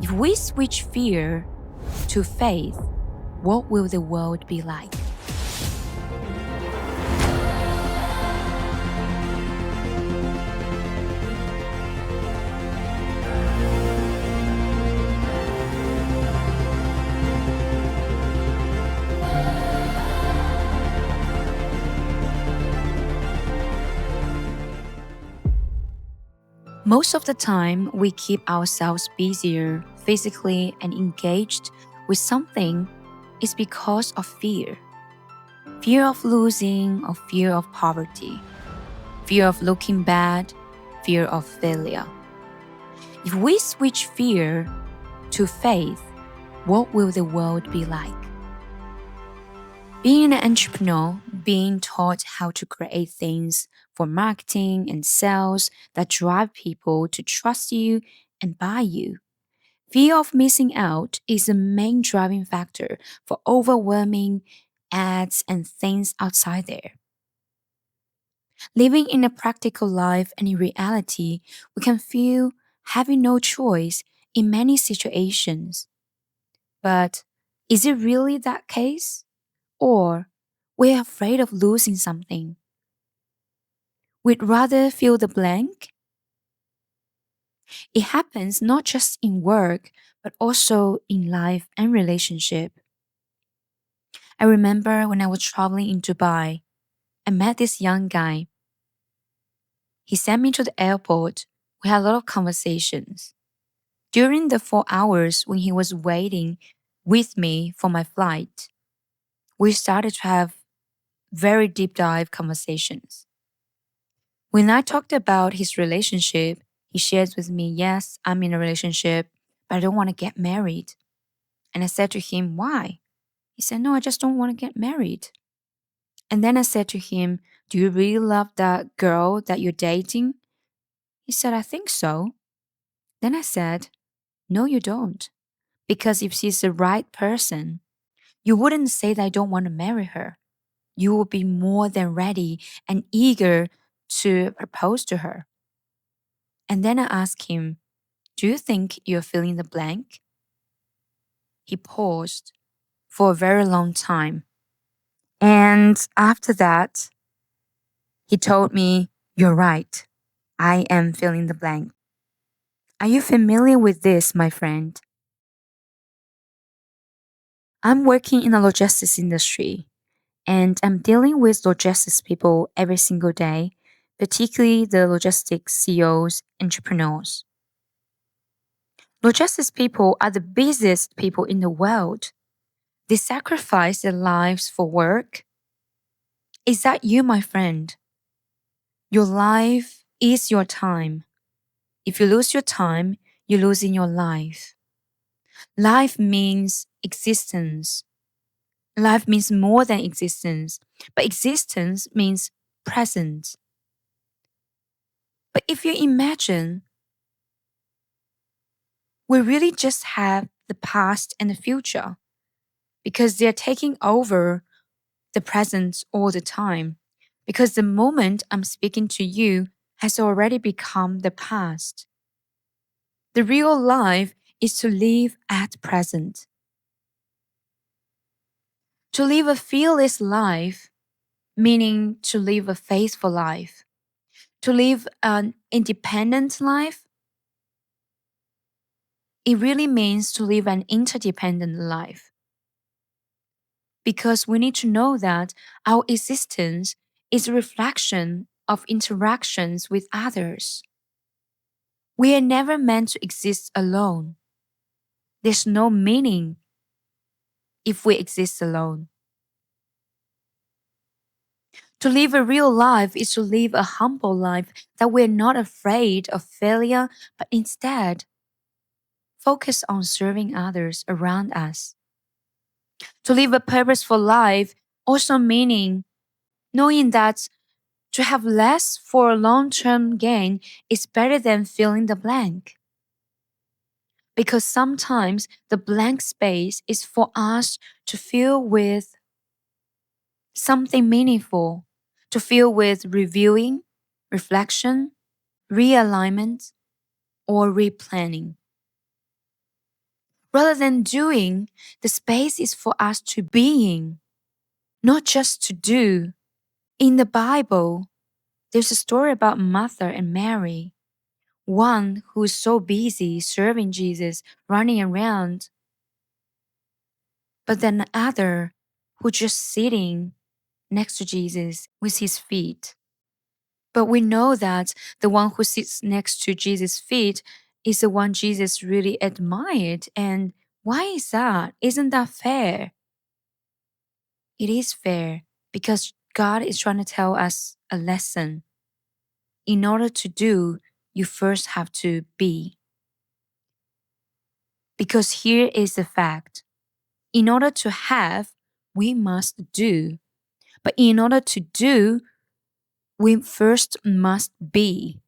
If we switch fear to faith, what will the world be like? Most of the time, we keep ourselves busier physically and engaged with something is because of fear. Fear of losing or fear of poverty. Fear of looking bad, fear of failure. If we switch fear to faith, what will the world be like? Being an entrepreneur, being taught how to create things for marketing and sales that drive people to trust you and buy you. Fear of missing out is the main driving factor for overwhelming ads and things outside there. Living in a practical life and in reality, we can feel having no choice in many situations. But is it really that case? Or we're afraid of losing something? We'd rather fill the blank? It happens not just in work, but also in life and relationship. I remember when I was traveling in Dubai, I met this young guy. He sent me to the airport. We had a lot of conversations. During the 4 hours when he was waiting with me for my flight, we started to have very deep dive conversations. When I talked about his relationship, he shares with me, yes, I'm in a relationship, but I don't want to get married. And I said to him, why? He said, no, I just don't want to get married. And then I said to him, do you really love that girl that you're dating? He said, I think so. Then I said, no, you don't. Because if she's the right person, you wouldn't say that I don't want to marry her. You will be more than ready and eager to propose to her. And then I asked him, do you think you're filling the blank? He paused for a very long time. And after that, he told me, you're right. I am filling the blank. Are you familiar with this, my friend? I'm working in the logistics industry, and I'm dealing with logistics people every single day, particularly the logistics CEOs, entrepreneurs. Logistics people are the busiest people in the world. They sacrifice their lives for work. Is that you, my friend? Your life is your time. If you lose your time, you're losing your life. Life means existence. Life means more than existence, but existence means present. But if you imagine, we really just have the past and the future because they're taking over the present all the time. Because the moment I'm speaking to you has already become the past. The real life is to live at present. To live a fearless life, meaning to live a faithful life. To live an independent life, it really means to live an interdependent life. Because we need to know that our existence is a reflection of interactions with others. We are never meant to exist alone. There's no meaning if we exist alone. To live a real life is to live a humble life that we're not afraid of failure, but instead focus on serving others around us. To live a purposeful life also meaning knowing that to have less for a long-term gain is better than filling the blank. Because sometimes the blank space is for us to fill with something meaningful, to fill with reviewing, reflection, realignment, or replanning. Rather than doing, the space is for us to being, not just to do. In the Bible, there's a story about Martha and Mary, one who is so busy serving Jesus, running around, but then the other who just sitting next to Jesus with his feet. But we know that the one who sits next to Jesus' feet is the one Jesus really admired. And why is that? Isn't that fair? It is fair because God is trying to tell us a lesson. In order to do, you first have to be. Because here is the fact. In order to have, we must do. But in order to do, we first must be.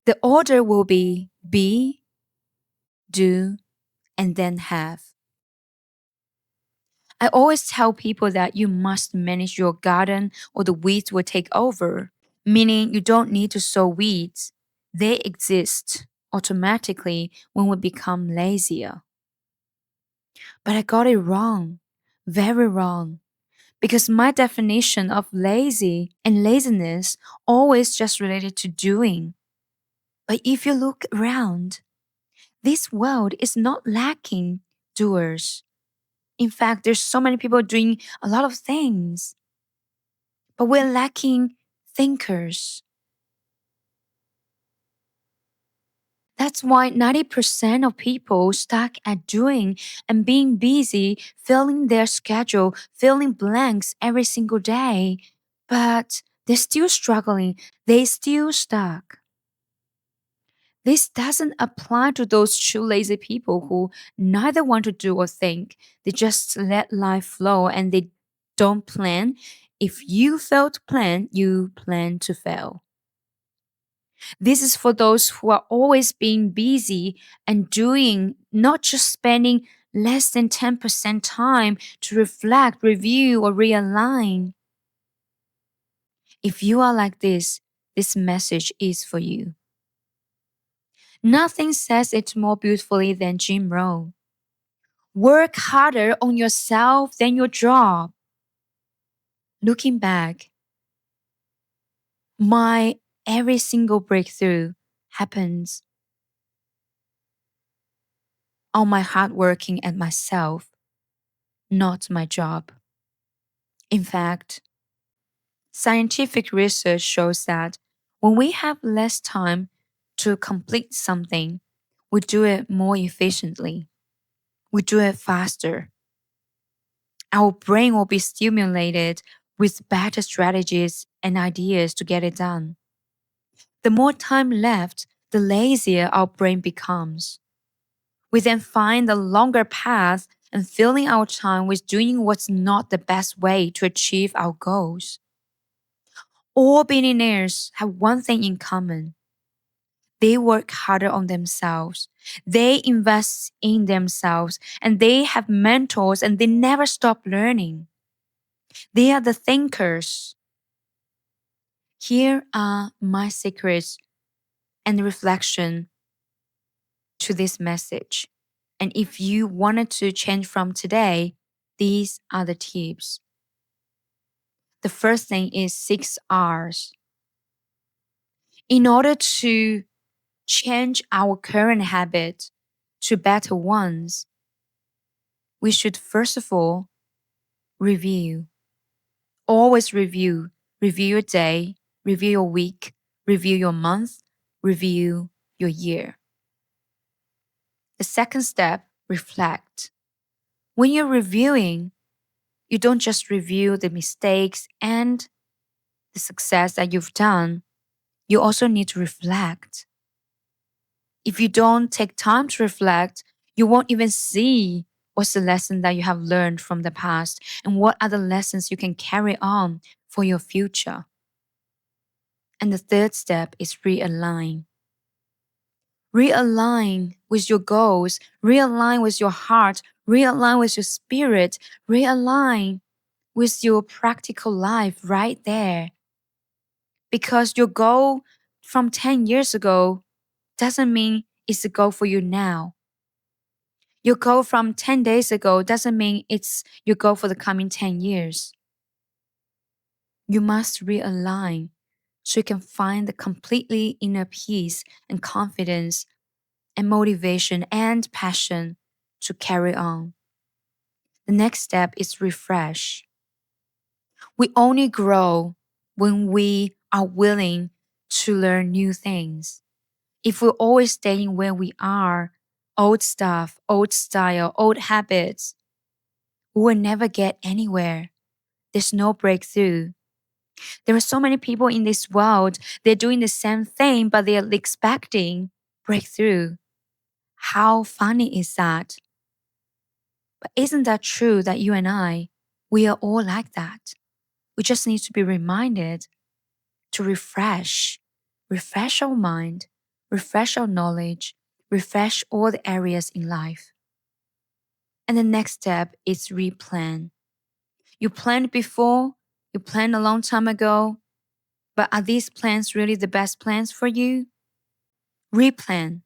The order will be, do, and then have. I always tell people that you must manage your garden or the weeds will take over, meaning you don't need to sow weeds. They exist automatically when we become lazier. But I got it wrong, very wrong, because my definition of lazy and laziness always just related to doing. But if you look around, this world is not lacking doers. In fact, there's so many people doing a lot of things, but we're lacking thinkers. That's why 90% of people stuck at doing and being busy, filling their schedule, filling blanks every single day, but they're still struggling, they still stuck. This doesn't apply to those true lazy people who neither want to do or think. They just let life flow and they don't plan. If you fail to plan, you plan to fail. This is for those who are always being busy and doing, not just spending less than 10% time to reflect, review, or realign. If you are like this message is for you. Nothing says it more beautifully than Jim Rohn. Work harder on yourself than your job. Looking back, my every single breakthrough happens on my hard working at myself, not my job. In fact, scientific research shows that when we have less time to complete something, we do it more efficiently. We do it faster. Our brain will be stimulated with better strategies and ideas to get it done. The more time left, the lazier our brain becomes. We then find the longer path and filling our time with doing what's not the best way to achieve our goals. All billionaires have one thing in common. They work harder on themselves. They invest in themselves and they have mentors and they never stop learning. They are the thinkers. Here are my secrets and reflection to this message. And if you wanted to change from today, these are the tips. The first thing is 6 R's. In order to change our current habit to better ones, we should first of all review. Always review. Review your day, review your week, review your month, review your year. The second step, reflect. When you're reviewing, you don't just review the mistakes and the success that you've done, you also need to reflect. If you don't take time to reflect, you won't even see what's the lesson that you have learned from the past and what are the lessons you can carry on for your future. And the third step is realign. Realign with your goals, realign with your heart, realign with your spirit, realign with your practical life right there. Because your goal from 10 years ago doesn't mean it's a goal for you now. Your goal from 10 days ago doesn't mean it's your goal for the coming 10 years. You must realign so you can find the completely inner peace and confidence and motivation and passion to carry on. The next step is refresh. We only grow when we are willing to learn new things. If we're always staying where we are, old stuff, old style, old habits, we will never get anywhere. There's no breakthrough. There are so many people in this world, they're doing the same thing, but they're expecting breakthrough. How funny is that? But isn't that true that you and I, we are all like that? We just need to be reminded to refresh our mind, refresh our knowledge, refresh all the areas in life. And the next step is replan. You planned before, you planned a long time ago, but are these plans really the best plans for you? Replan.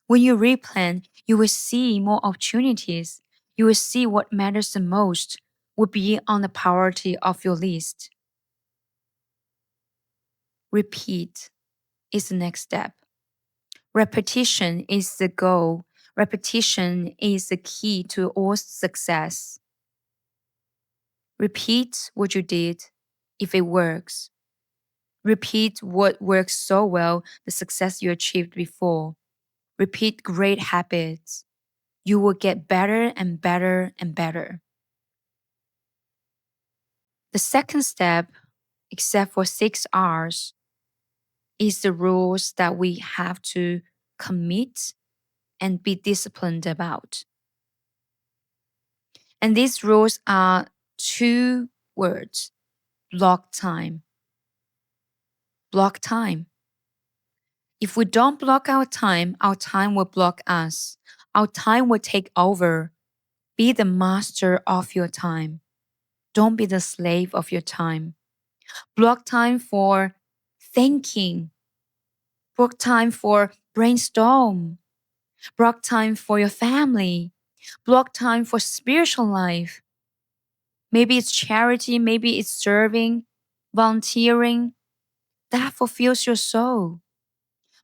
When you replan, you will see more opportunities. You will see what matters the most will be on the priority of your list. Repeat is the next step. Repetition is the goal. Repetition is the key to all success. Repeat what you did if it works. Repeat what works so well, the success you achieved before. Repeat great habits. You will get better and better and better. The second step, except for 6 R's, is the rules that we have to commit and be disciplined about. And these rules are 2 words: block time. Block time. If we don't block our time will block us. Our time will take over. Be the master of your time. Don't be the slave of your time. Block time for thinking. Block time for brainstorm. Block time for your family. Block time for spiritual life. Maybe it's charity, maybe it's serving, volunteering. That fulfills your soul.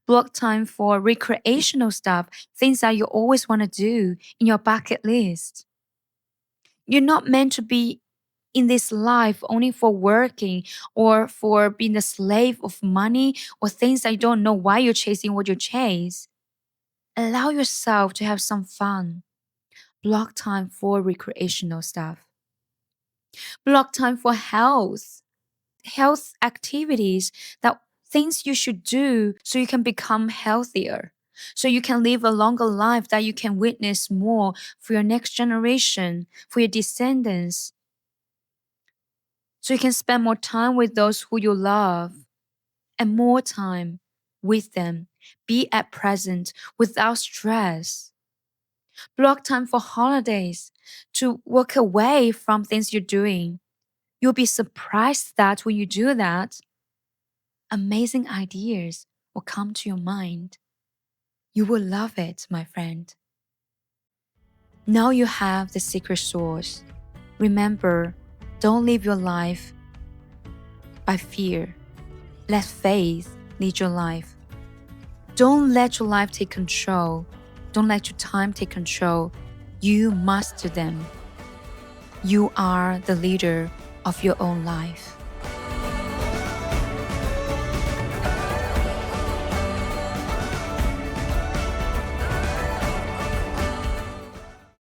Block time for recreational stuff, things that you always want to do in your bucket list. You're not meant to be in this life only for working or for being a slave of money or things that you don't know why you're chasing what you chase. Allow yourself to have some fun. Block time for recreational stuff. Block time for health activities, that things you should do so you can become healthier, so you can live a longer life, that you can witness more for your next generation, for your descendants, so you can spend more time with those who you love and more time with them. Be at present without stress. Block time for holidays, to walk away from things you're doing. You'll be surprised that when you do that, amazing ideas will come to your mind. You will love it, my friend. Now you have the secret sauce. Remember, don't live your life by fear. Let faith lead your life. Don't let your life take control. Don't let your time take control. You master them. You are the leader of your own life.